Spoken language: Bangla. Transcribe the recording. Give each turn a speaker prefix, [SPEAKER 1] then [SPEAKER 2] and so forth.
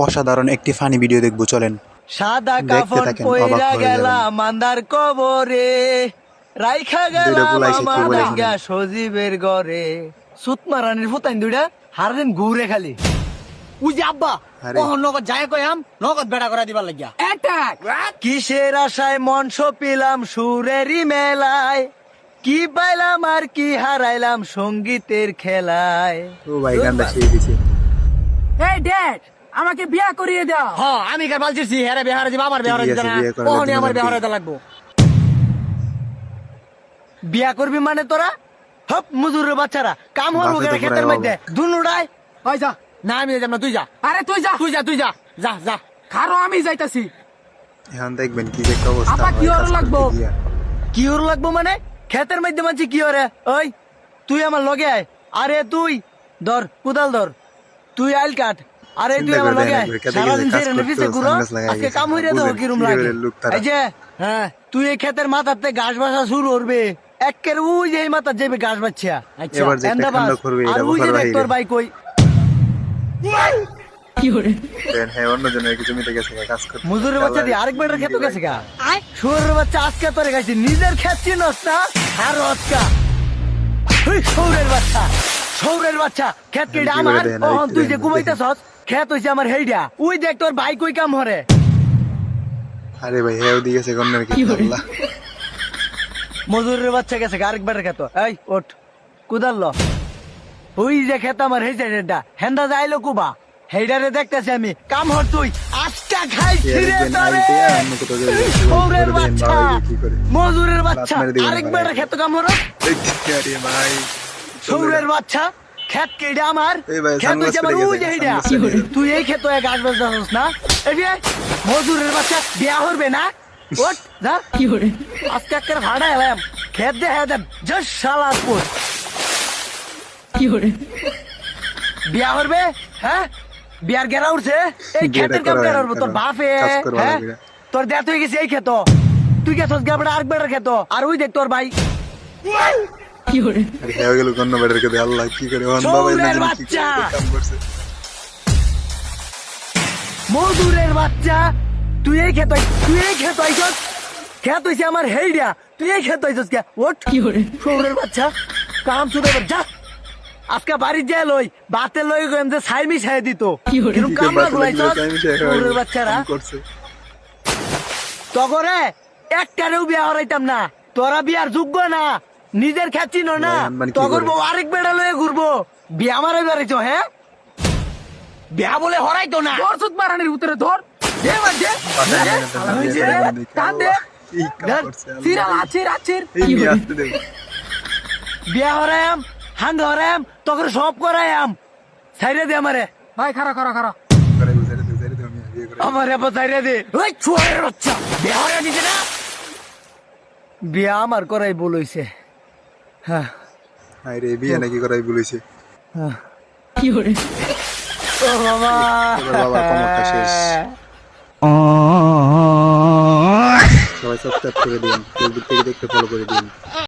[SPEAKER 1] অসাধারণ একটি ফানি ভিডিও দেখবো, চলেন
[SPEAKER 2] সাদা
[SPEAKER 1] দেখতে
[SPEAKER 2] কাফন
[SPEAKER 1] থাকেন, অবাক
[SPEAKER 2] পইরা
[SPEAKER 1] হয়ে
[SPEAKER 2] গেলাম
[SPEAKER 1] যাবেন।
[SPEAKER 2] আন্ধার কবরে, রাইখা
[SPEAKER 1] দুইটা
[SPEAKER 2] গেলাম
[SPEAKER 1] পোলা এসে কি
[SPEAKER 2] আমার
[SPEAKER 1] বলে
[SPEAKER 2] ভাগ্যা
[SPEAKER 1] শুনেন।
[SPEAKER 2] সজীবের ঘরে। সুতমারানির ফুতাইন দুইটা হারদিন ঘুরে খালি।
[SPEAKER 3] ওই যে আব্বা
[SPEAKER 1] আরে।
[SPEAKER 3] ও নগদ যায় কয়াম নগদ বেড়া করে দিবার লাগিয়া
[SPEAKER 2] কিসের আশায় মঞ্চ পিলাম সুরেরই মেলায়, কি পাইলাম আর কি হারাইলাম সঙ্গীতের খেলায়।
[SPEAKER 1] ও ভাই গানটা ছেড়ে দিছে।
[SPEAKER 4] এই ড্যাড, আমাকে বিয়া করিয়ে দাও।
[SPEAKER 3] হ আমি কার বালছিছি হেরে বিহারে দিব আমার বিহারে
[SPEAKER 1] ঠিক
[SPEAKER 3] দিতে
[SPEAKER 1] আছে,
[SPEAKER 3] না
[SPEAKER 1] বিয়ে করালে
[SPEAKER 3] ওহনি
[SPEAKER 1] দিবেন
[SPEAKER 3] আমার
[SPEAKER 1] নাকি?
[SPEAKER 3] বিহারে দিতে লাগবো।
[SPEAKER 2] বিয়া করবি মানে তোরা হপ মুজুরের বাচ্চারা কাম হবো
[SPEAKER 1] বাসে তো
[SPEAKER 2] খেতের
[SPEAKER 1] পুরাই
[SPEAKER 2] মধ্যে দুনুড়াই।
[SPEAKER 4] ওই যা,
[SPEAKER 3] না আমি যাব না, তুই যা
[SPEAKER 4] আরে তুই যা,
[SPEAKER 3] তুই যা তুই যা যা যা।
[SPEAKER 4] খারো আমি যাইতাছি।
[SPEAKER 1] এখন দেখবেন কি যে একটা অবস্থা
[SPEAKER 4] আপা, কি
[SPEAKER 1] হয়
[SPEAKER 4] ওর
[SPEAKER 1] কাজ করতে
[SPEAKER 4] লাগবো?
[SPEAKER 1] গিয়া।
[SPEAKER 2] কি ওর লাগবো মানে খেতের মধ্যে মানছি কি ওরে। ওই তুই আমার লগে আয়, আরে তুই ধর কুদাল ধর, তুই আইল কাট, আরে তুই
[SPEAKER 1] চিন্তা
[SPEAKER 2] আমার
[SPEAKER 1] করে
[SPEAKER 2] লগে
[SPEAKER 1] দেন
[SPEAKER 2] আয়।
[SPEAKER 1] একবার, খেতে
[SPEAKER 2] সারাদিন
[SPEAKER 1] গেছে, কাজ
[SPEAKER 2] সেই নেফিসে
[SPEAKER 1] করতো,
[SPEAKER 2] ঘুরো,
[SPEAKER 1] সানগ্লাস লাগাই
[SPEAKER 2] আজকে
[SPEAKER 1] গেছে।
[SPEAKER 2] কাম হইরে দেবো
[SPEAKER 1] বুঝেন,
[SPEAKER 2] কিরম
[SPEAKER 1] কি
[SPEAKER 2] লাগে।
[SPEAKER 1] করে লোক তারা।
[SPEAKER 2] এই যে হ্যাঁ তুই এই ক্ষেতের মাথাতে ঘাস বাসা শুরু করবে, একের ওই যে এই মাথার যাবে ঘাস বাচ্চা।
[SPEAKER 3] আচ্ছা
[SPEAKER 1] এবার যে একটা
[SPEAKER 2] এন্দা
[SPEAKER 1] কাণ্ড
[SPEAKER 2] বাস,
[SPEAKER 1] করবে
[SPEAKER 2] আর
[SPEAKER 1] এটা
[SPEAKER 2] ওই যে
[SPEAKER 1] বলার
[SPEAKER 2] দেখ তোর
[SPEAKER 1] বাইরে।
[SPEAKER 2] ভাই কই।
[SPEAKER 1] দেন, হ্যাঁ অন্যজনের কিছু মিটে গেছে কাজ করতে।
[SPEAKER 2] মজুরের বাচ্চা দিয়ে আরেক বেটার খেতে গেছে গা। শুয়োরের বাচ্চা আজকে তোরে গেছে, নিজের খেত চিনস না আর রচকা। সৌরের বাচ্চা, সৌরের বাচ্চা খেত কেটে
[SPEAKER 1] কি
[SPEAKER 2] আমার
[SPEAKER 1] করে দেন,
[SPEAKER 2] ওহন তুই যে
[SPEAKER 1] দেখতে
[SPEAKER 2] ঘুমাইতেছস খেত হইছে আমার হেইডা। ওই দেখ তোর ভাই কই কাম হরে।
[SPEAKER 1] আরে ভাই হ্যাঁ ওদিকে গেছে গন্ডার কি আল্লাহ।
[SPEAKER 2] মজুরের বাচ্চা গেছে আরেক বেটার খেত। এই ওঠ কুদাল ল, ওই যে খেত আমার হেই সাইডেরটা হেন্দা যাইলো কুবা, হেইডারে দেখতেছি আমি। কাম হর তুই আজকা খাই ছিরে তরে। সৌরের বাচ্চা, মজুরের বাচ্চা আরেক বেটার খেত কাম হর।
[SPEAKER 1] আরে ভাই
[SPEAKER 2] সৌরের বাচ্চা খেত কেডে আমার
[SPEAKER 1] এই ভাই,
[SPEAKER 2] খেত হইছে আমার
[SPEAKER 1] সানগ্লাস
[SPEAKER 2] ওই যে
[SPEAKER 1] পরে
[SPEAKER 2] হেইডা।
[SPEAKER 1] গেছে, সানগ্লাস পরে।
[SPEAKER 2] তুই এই খেত এক গাছ বাজাছস না, এই যে মজুরের বাচ্চা বিয়া হরবে না। ওঠ যা আজকে একটা ভাড়া এলাম খেত দে হ্যাঁ দে জাস্ট শালাপুর বিয়া হরবে। হ্যাঁ বিয়ার গেরা উঠছে এই
[SPEAKER 1] বিয়েটা
[SPEAKER 2] খেতের কাম
[SPEAKER 1] করা
[SPEAKER 2] গেরা
[SPEAKER 1] হয়
[SPEAKER 2] উঠবো তোর
[SPEAKER 1] কেন?
[SPEAKER 2] বাপে।
[SPEAKER 1] কাজ করবা
[SPEAKER 2] হ্যাঁ
[SPEAKER 1] লাগবে।
[SPEAKER 2] তোর দেখ হয়ে গেছে এই খেত, তুই গেছস গাবড়া আরেক বেটার খেত। আর ওই দেখ তোর ভাই
[SPEAKER 1] আরে হ্যাঁ গেল গন্ড বেটার কে আল্লাহ কি করে ওহন বাবা
[SPEAKER 2] সৌরের
[SPEAKER 1] না জানি কি
[SPEAKER 2] বাচ্চা।
[SPEAKER 1] করে কাম করছে।
[SPEAKER 2] মজুরের বাচ্চা তুই এই খেত, তুই এই খেত আইছস, খেত হইছে আমার হেইডা, তুই এই খেত আইছস কে। ওঠ সৌরের বাচ্চা কাম শুরু কর যা। আজকে বাড়ি যা লই বাতে লই গেম যে ছাই মিশাই দিত কিরম কাম না গুলাইছস সৌরের বাচ্চারা।
[SPEAKER 1] কাম করছে।
[SPEAKER 2] তগরে একটারেও বিয়া হরাইতাম না, তোরা বিয়ার যোগ্য না, নিজের খেত চিনো না।
[SPEAKER 1] ভাই, আনবান কি
[SPEAKER 2] তগর
[SPEAKER 1] করে?
[SPEAKER 2] বউ আরেক বেড়া লয়ে ঘুরবো, বিয়া মারাই বেড়াইছ। হ্যাঁ বিয়া বলে হরাইতো না।
[SPEAKER 4] ধর সুত মারানির ভিতরে ধর, দে মার দে,
[SPEAKER 1] বাসায়
[SPEAKER 4] দে,
[SPEAKER 1] নিয়ে যেতে
[SPEAKER 4] হইছে
[SPEAKER 1] হবে,
[SPEAKER 4] রে,
[SPEAKER 1] দেখে আল্লাহ।
[SPEAKER 4] টান দে,
[SPEAKER 1] কি কাম
[SPEAKER 2] দেখ,
[SPEAKER 1] করছে আল্লাহ।
[SPEAKER 4] চিরা আছির আছির।
[SPEAKER 1] এই নিয়ে আসতে দেব।
[SPEAKER 2] বিয়া হরায়াম হাঙ্গ হরায়াম তখন সব করায়াম সাইরে দে আমারে।
[SPEAKER 4] ভাই খারা খারা খারা,
[SPEAKER 1] করে গুজারে দে, গুজারে দে, আমি বিয়ে করে।
[SPEAKER 2] আমারে আবার সাইরে দে। ওই ছুয়ারের বাচ্চা বিয়া হরাই দিছে না, বিয়া আমার করাই বলইছে। হ্যাঁ
[SPEAKER 1] আরে বিয়ে নাকি করাই বলেছে।
[SPEAKER 2] ও বাবা
[SPEAKER 1] এবার বাবার কমরটা শেষ। সবাই সাবস্ক্রাইব করে দিন, ফেসবুক থেকে দেখতে ফলো করে দিন।